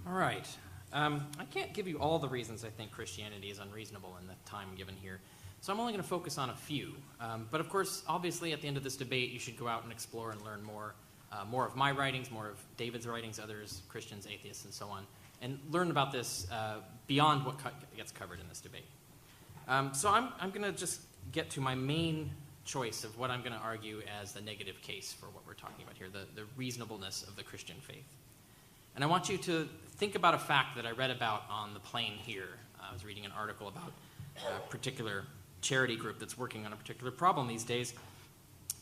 All right. I can't give you all the reasons I think Christianity is unreasonable in the time given here, so I'm only going to focus on a few. But of course, obviously, at the end of this debate, you should go out and explore and learn more of my writings, more of David's writings, others, Christians, atheists, and so on, and learn about this beyond what gets covered in this debate. So I'm going to just get to my main choice of what I'm going to argue as the negative case for what we're talking about here, the reasonableness of the Christian faith. And I want you to think about a fact that I read about on the plane here. I was reading an article about a particular charity group that's working on a particular problem these days,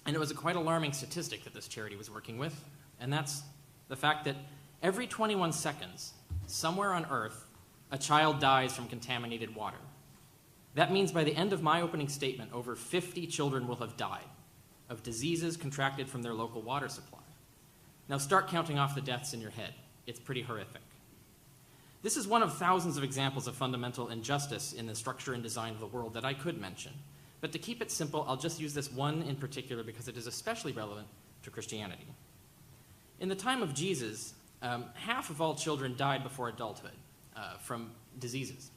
and it was a quite alarming statistic that this charity was working with, and that's the fact that every 21 seconds, somewhere on Earth, a child dies from contaminated water. That means by the end of my opening statement, over 50 children will have died of diseases contracted from their local water supply. Now start counting off the deaths in your head. It's pretty horrific. This is one of thousands of examples of fundamental injustice in the structure and design of the world that I could mention. But to keep it simple, I'll just use this one in particular because it is especially relevant to Christianity. In the time of Jesus, half of all children died before adulthood from diseases.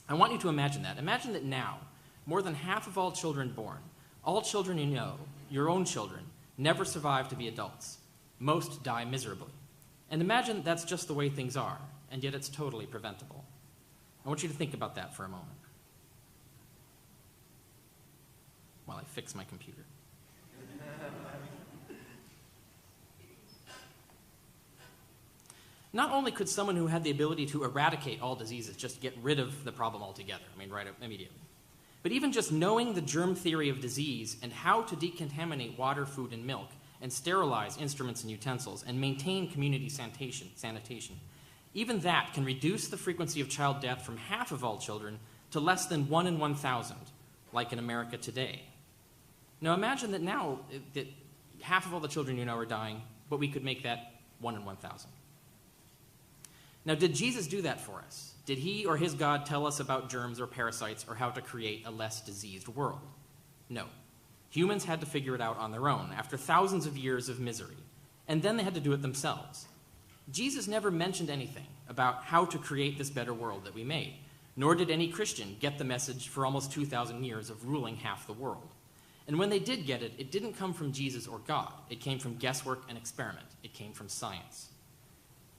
I want you to imagine that. Imagine that now, more than half of all children born, all children you know, your own children, never survive to be adults. Most die miserably. And imagine that's just the way things are, and yet it's totally preventable. I want you to think about that for a moment while I fix my computer. Not only could someone who had the ability to eradicate all diseases just get rid of the problem altogether, right immediately, but even just knowing the germ theory of disease and how to decontaminate water, food, and milk, and sterilize instruments and utensils, and maintain community sanitation, even that can reduce the frequency of child death from half of all children to less than 1 in 1,000, like in America today. Now imagine that now that half of all the children you know are dying, but we could make that 1 in 1,000. Now, did Jesus do that for us? Did he or his God tell us about germs or parasites or how to create a less diseased world? No. Humans had to figure it out on their own after thousands of years of misery, and then they had to do it themselves. Jesus never mentioned anything about how to create this better world that we made, nor did any Christian get the message for almost 2,000 years of ruling half the world. And when they did get it, it didn't come from Jesus or God. It came from guesswork and experiment. It came from science.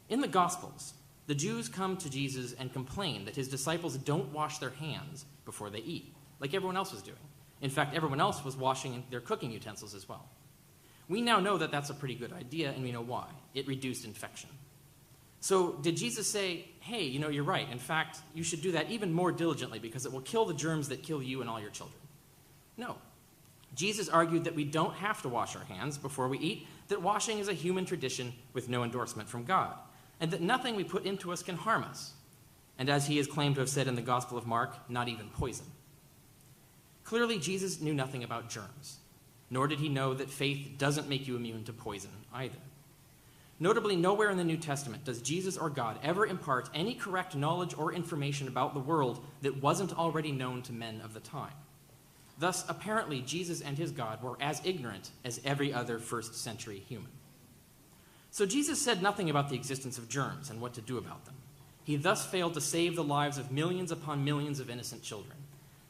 In the Gospels, the Jews come to Jesus and complain that his disciples don't wash their hands before they eat, like everyone else was doing. In fact, everyone else was washing their cooking utensils as well. We now know that that's a pretty good idea, and we know why. It reduced infection. So did Jesus say, hey, you're right. In fact, you should do that even more diligently because it will kill the germs that kill you and all your children? No. Jesus argued that we don't have to wash our hands before we eat, that washing is a human tradition with no endorsement from God, and that nothing we put into us can harm us. And as he is claimed to have said in the Gospel of Mark, not even poison. Clearly, Jesus knew nothing about germs, nor did he know that faith doesn't make you immune to poison either. Notably, nowhere in the New Testament does Jesus or God ever impart any correct knowledge or information about the world that wasn't already known to men of the time. Thus, apparently, Jesus and his God were as ignorant as every other first-century human. So Jesus said nothing about the existence of germs and what to do about them. He thus failed to save the lives of millions upon millions of innocent children.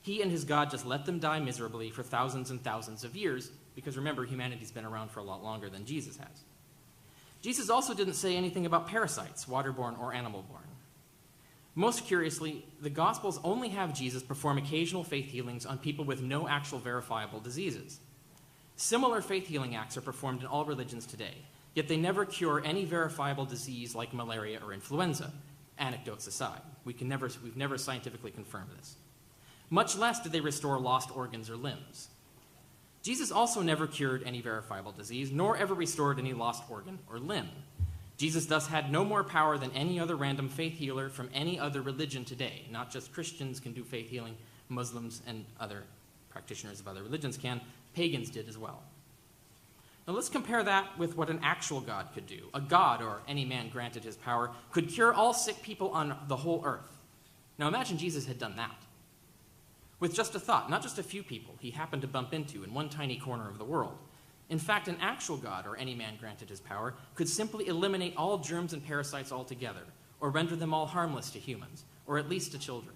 He and his God just let them die miserably for thousands and thousands of years, because remember, humanity's been around for a lot longer than Jesus has. Jesus also didn't say anything about parasites, waterborne or animal-borne. Most curiously, the Gospels only have Jesus perform occasional faith healings on people with no actual verifiable diseases. Similar faith healing acts are performed in all religions today, yet they never cure any verifiable disease like malaria or influenza, anecdotes aside. We've never scientifically confirmed this. Much less did they restore lost organs or limbs. Jesus also never cured any verifiable disease, nor ever restored any lost organ or limb. Jesus thus had no more power than any other random faith healer from any other religion today. Not just Christians can do faith healing, Muslims and other practitioners of other religions can. Pagans did as well. Now let's compare that with what an actual God could do. A God, or any man granted his power, could cure all sick people on the whole earth. Now imagine Jesus had done that. With just a thought, not just a few people he happened to bump into in one tiny corner of the world. In fact, an actual God, or any man granted his power, could simply eliminate all germs and parasites altogether, or render them all harmless to humans, or at least to children.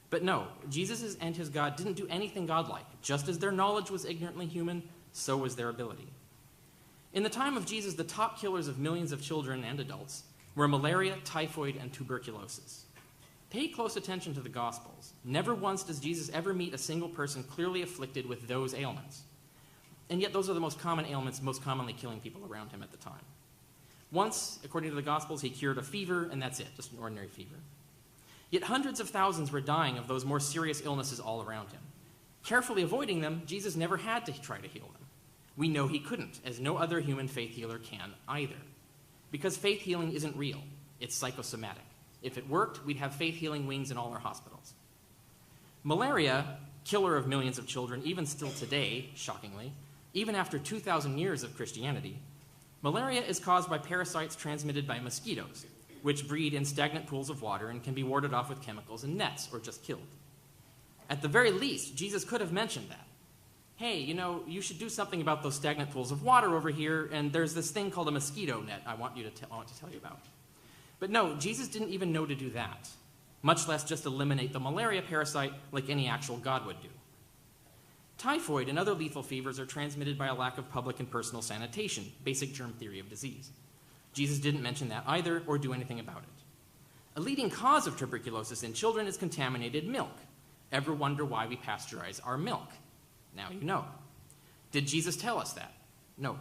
But no, Jesus and his God didn't do anything godlike. Just as their knowledge was ignorantly human, so was their ability. In the time of Jesus, the top killers of millions of children and adults were malaria, typhoid, and tuberculosis. Pay close attention to the Gospels. Never once does Jesus ever meet a single person clearly afflicted with those ailments. And yet those are the most common ailments, most commonly killing people around him at the time. Once, according to the Gospels, he cured a fever, and that's it, just an ordinary fever. Yet hundreds of thousands were dying of those more serious illnesses all around him. Carefully avoiding them, Jesus never had to try to heal them. We know he couldn't, as no other human faith healer can either. Because faith healing isn't real, it's psychosomatic. If it worked, we'd have faith healing wings in all our hospitals. Malaria, killer of millions of children, even still today, shockingly, even after 2,000 years of Christianity, malaria is caused by parasites transmitted by mosquitoes, which breed in stagnant pools of water and can be warded off with chemicals and nets or just killed. At the very least, Jesus could have mentioned that. Hey, you should do something about those stagnant pools of water over here, and there's this thing called a mosquito net I want to tell you about. But no, Jesus didn't even know to do that, much less just eliminate the malaria parasite like any actual God would do. Typhoid and other lethal fevers are transmitted by a lack of public and personal sanitation, basic germ theory of disease. Jesus didn't mention that either or do anything about it. A leading cause of tuberculosis in children is contaminated milk. Ever wonder why we pasteurize our milk? Now you know. Did Jesus tell us that? No.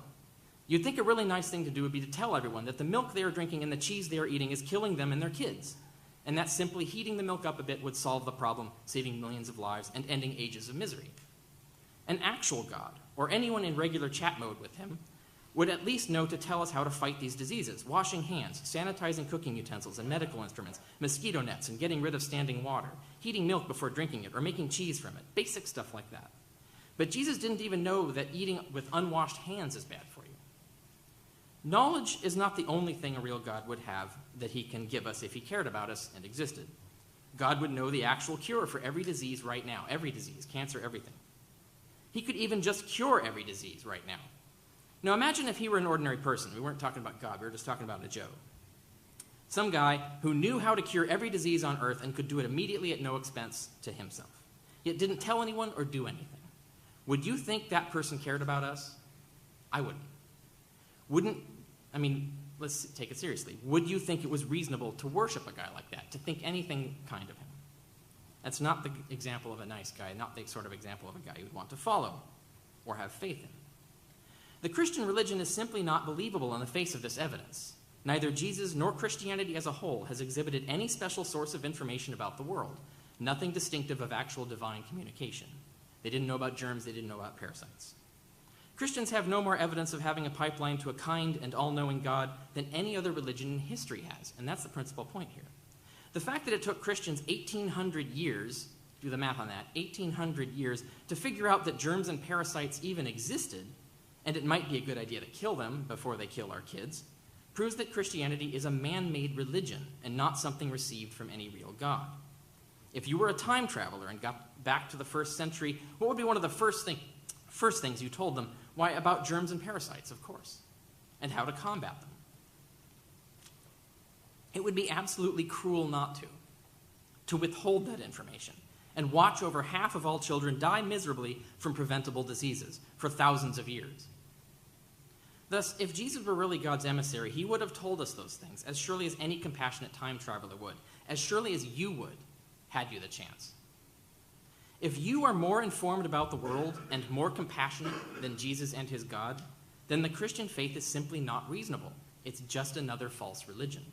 You'd think a really nice thing to do would be to tell everyone that the milk they are drinking and the cheese they are eating is killing them and their kids, and that simply heating the milk up a bit would solve the problem, saving millions of lives and ending ages of misery. An actual God, or anyone in regular chat mode with him, would at least know to tell us how to fight these diseases: washing hands, sanitizing cooking utensils and medical instruments, mosquito nets and getting rid of standing water, heating milk before drinking it, or making cheese from it, basic stuff like that. But Jesus didn't even know that eating with unwashed hands is bad for you. Knowledge is not the only thing a real God would have that he can give us if he cared about us and existed. God would know the actual cure for every disease right now, every disease, cancer, everything. He could even just cure every disease right now. Now imagine if he were an ordinary person. We weren't talking about God, we were just talking about a Joe. Some guy who knew how to cure every disease on earth and could do it immediately at no expense to himself, yet didn't tell anyone or do anything. Would you think that person cared about us? I wouldn't. Let's take it seriously. Would you think it was reasonable to worship a guy like that, to think anything kind of him? That's not the example of a nice guy, not the sort of example of a guy you would want to follow or have faith in. The Christian religion is simply not believable in the face of this evidence. Neither Jesus nor Christianity as a whole has exhibited any special source of information about the world, nothing distinctive of actual divine communication. They didn't know about germs, they didn't know about parasites. Christians have no more evidence of having a pipeline to a kind and all-knowing God than any other religion in history has, and that's the principal point here. The fact that it took Christians 1,800 years, do the math on that, 1,800 years, to figure out that germs and parasites even existed, and it might be a good idea to kill them before they kill our kids, proves that Christianity is a man-made religion and not something received from any real God. If you were a time traveler and got back to the first century, what would be one of the first things you told them? Why, about germs and parasites, of course, and how to combat them. It would be absolutely cruel not to withhold that information and watch over half of all children die miserably from preventable diseases for thousands of years. Thus, if Jesus were really God's emissary, he would have told us those things as surely as any compassionate time traveler would, as surely as you would, had you the chance. If you are more informed about the world and more compassionate than Jesus and his God, then the Christian faith is simply not reasonable. It's just another false religion.